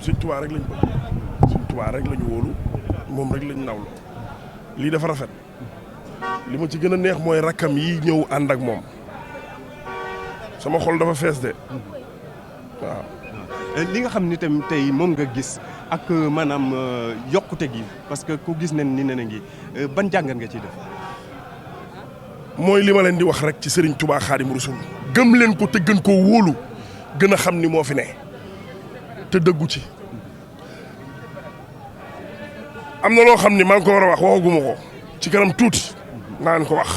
Sëñ Tuubaa rek lañ bëgg Sëñ Tuubaa rek lañu wóolu moom rek lañ nawlu lii dafa rafet li ma ci gën a neex mooy rakkam yi ñëw ànd ak moom sama xol dafa fees de waaw. li nga xam ni tam tey moom nga gis ak maanaam yokkute gi parce que ku gis nañ ni ne ngi ban jàngat nga ciy def. mooy li ma leen di wax rek ci Serigne Touba Xaadimu Rasuul gëm leen ko te gën koo wóolu gën a xam ni moo fi ne te dëggu ci. am na loo xam ni maa ngi ko war a wax waxaguma ko ci kanam tuuti naa ko wax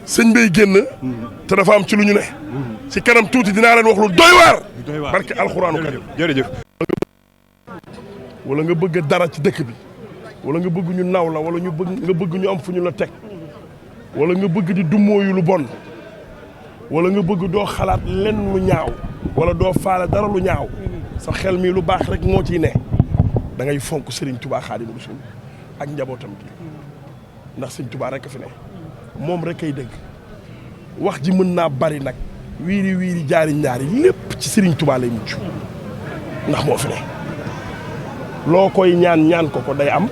sëñ bay génn te dafa am ci lu ñu ne ci kanam tuuti dinaa leen wax lu doy waar barke alxuraanu karim jërëjëf. wala nga bëgg dara ci dëkk bi wala nga bëgg ñu naw la wala nga bëgg ñu am fu ñu la teg wala nga bëgg di dummóoyu lu bon wala nga bëgg doo xalaat lenn lu ñaaw wala doo faale dara lu ñaaw sa xel mi lu baax rek moo ciy ne da ngay fonk Serigne Touba Xaadimu Rasuul ak njabootam gi ndax Serigne Touba rek a fi ne moom rek kay dëgg wax ji mën naa bari nag wiiri wiiri jaari ñaari lépp ci Serigne Touba lay mucc ndax moo fi ne loo koy ñaan ko day am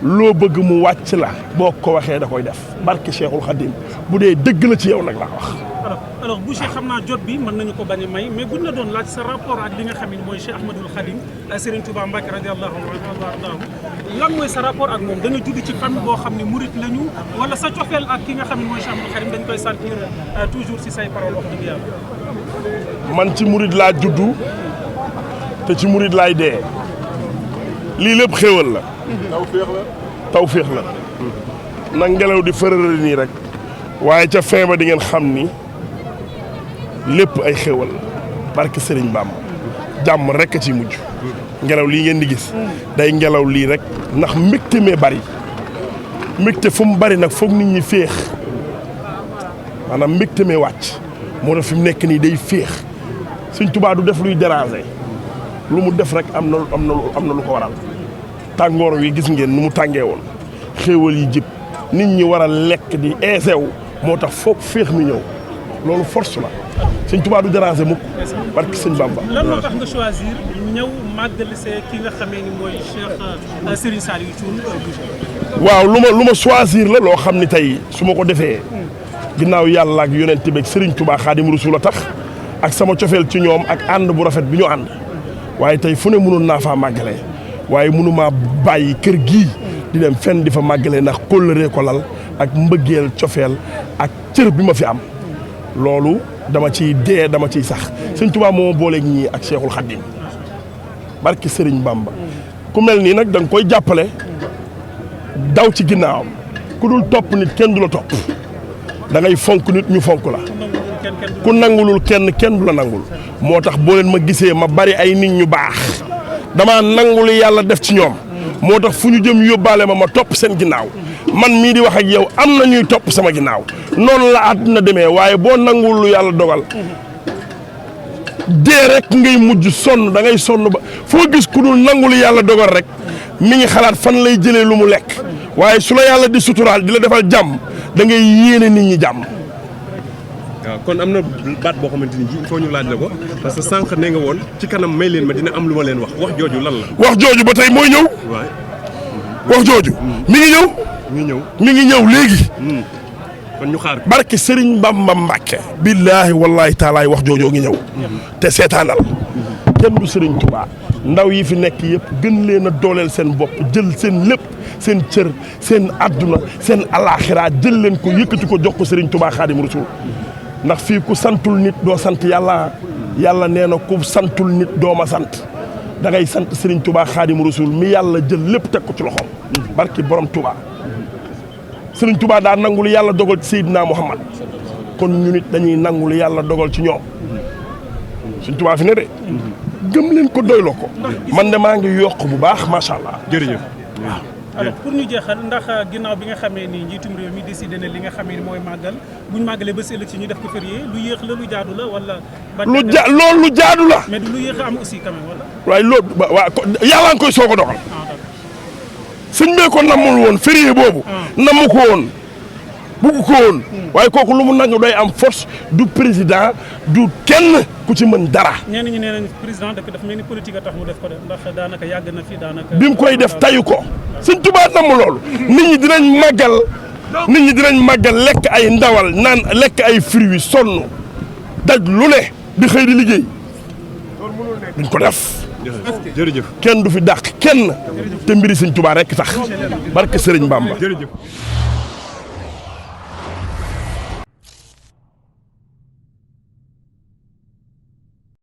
loo bëgg mu wàcc la boo ko waxee da koy def barke Cheikhul Khadim bu dee dëgg la ci yow nag laa wax. alors Boucher xam naa jot bi mën nañu ko bañ a may mais buñ la doon laaj sa rapport ak li nga xam ne mooy Cheikh Ahmadoul Khadim Serigne Touba Mbacké radiyallahu anhu lan mooy sa rapport ak moom da nga judd ci famille boo xam ne murit lañu wala sa cofeel ak ki nga xam ne mooy Cheikh Ahmadoul Khadim dañ koy sentir toujours ci say parole wax dëgg yàlla. man ci murit laa juddu te ci murit laay dee lii lépp xéwal la. tawféex la nag ngelaw di fërërëri nii rek waaye ca fin ba di ngeen xam ni lépp ay xéwal la barke Serigne Bamba jàmm rek a ciy mujj ngelaw lii ngeen di gis day ngelaw lii rek ndax mbégte mee bari mbégte fu mu bari nag foog nit ñi féex maanaam mbégte mee wàcc moo tax fi mu nekk nii day féex Sëñ Tuubaa du def luy déranger lu mu def rek am na lu ko waral tàngoor wi gis ngeen nu mu tàngee woon xéewal yi jib nit ñi war a lekk di eesew moo tax foog féex mi ñëw loolu force la Sëñ Tuubaa du déranger mukk barke Sëñ Bamba. lan moo tax nga choisir ñëw màggali see ki nga xamee ni mooy Cheikh Serigne Saliou Thioune. waaw lu ma choisir la loo xam ni tey su ma ko defee ginnaaw yàlla ak yonent bi ak Serigne Touba Xaadimu Rasuul a tax ak sama cofeel ci ñoom ak ànd bu rafet bi ñu ànd waaye tey fu ne mënoon naa faa màggalee waaye mënumaa bàyyi kër gii di dem fenn di fa màggalee ndax kóllëree ko lal ak mbëggeel cofeel ak cër bi ma fi am loolu dama ciy dee dama ciy sax Sëñ Tuubaa moo booleeg ñii ak Cheikhul Khadim barki Sëriñ Bamba ku mel nii nag da nga koy jàppale daw ci ginnaawam ku dul topp nit kenn du la topp da ngay fonk nit ñu fonk la ku nangulul kenn kenn du la nangul moo tax boo leen ma gisee ma bari ay nit ñu baax damaa nangul yàlla def ci ñoom moo tax fu ñu jëm yóbbaale ma topp seen ginnaaw man mii di wax ak yow am na ñuy topp sama ginnaaw noonu la àdduna demee waaye boo nangul lu yàlla dogal dee rek ngay mujj sonn da ngay sonn ba foo gis ku dul nangul yàlla dogal rek mi ngi xalaat fan lay jëlee lu mu lekk waaye su la yàlla di suturaal di la defal jàmm da ngay yéene nit ñi jàmm. waaw kon am na baat boo xamante ni il faut ñu laaj la ko parce que sànq ne nga woon ci kanam may leen ma dina am lu ma leen wax jooju lan la. wax jooju ba tey mooy ñëw. waay wax jooju. mi ngi ñëw. mi ngi ñëw léegi. kon ñu xaar ko. barke Serigne Bamba Mbacke. billaahi wallaahi taalaay wax joojoo ngi ñëw. te seetaanal. kenn du Serigne Touba. ndaw yi fi nekk yëpp gën leen a dooleel seen bopp jël seen lépp seen cër seen adduna seen alaxira jël leen ko yëkkati ko jox ko Serigne Touba Xaadim Rasul ndax fii ku santul nit doo sant yàlla yàlla nee na ku santul nit doo ma sant da ngay sant Serigne Touba Xaadim Rasul mi yàlla jël lépp teg ko ci loxoom. barki borom Touba Serigne Touba daa nangul yàlla dogal ci Seydina Muhammad kon ñu nit dañuy nangul yàlla dogal ci ñoom Serigne Touba fi ne de. gëm leen ko doyloo ko. man de maa ngi yokk bu baax macha allah. jërëjëf. waaw alors pour ñu jeexal ndax ginnaaw bi nga xamee ni njiitum réew mi décidé na li nga xamee ni mooy màggal buñ màggalee ba ëllëg ci ñu def ko férié lu yéex la lu jaadu la wala. loolu lu jaadu la. mais du lu yéex a am aussi quand même wala. waaye loolu yàlla nga koy soog a doxal. sëñ bee ko namul woon férié boobu. namu ko woon bugg ko woon. waaye kooku lu mu nangu doy am force du président du kenn ku ci mën dara. ñenn ñi nee nañ président dafa mel ni politique a tax mu def ko de ndax daanaka yàgg na fi daanaka. bi mu koy def tayu ko sëñ Tuubaa namu loolu. nit ñi dinañ màggal lekk ay ndawal naan lekk ay fruits sonn daj lu ne di xëy di liggéey duñ ko def. jërëjëf kenn du fi dàq kenn te mbiri sëñ Tuubaa rekk tax barke Sëriñ Bamba. jërëjëf.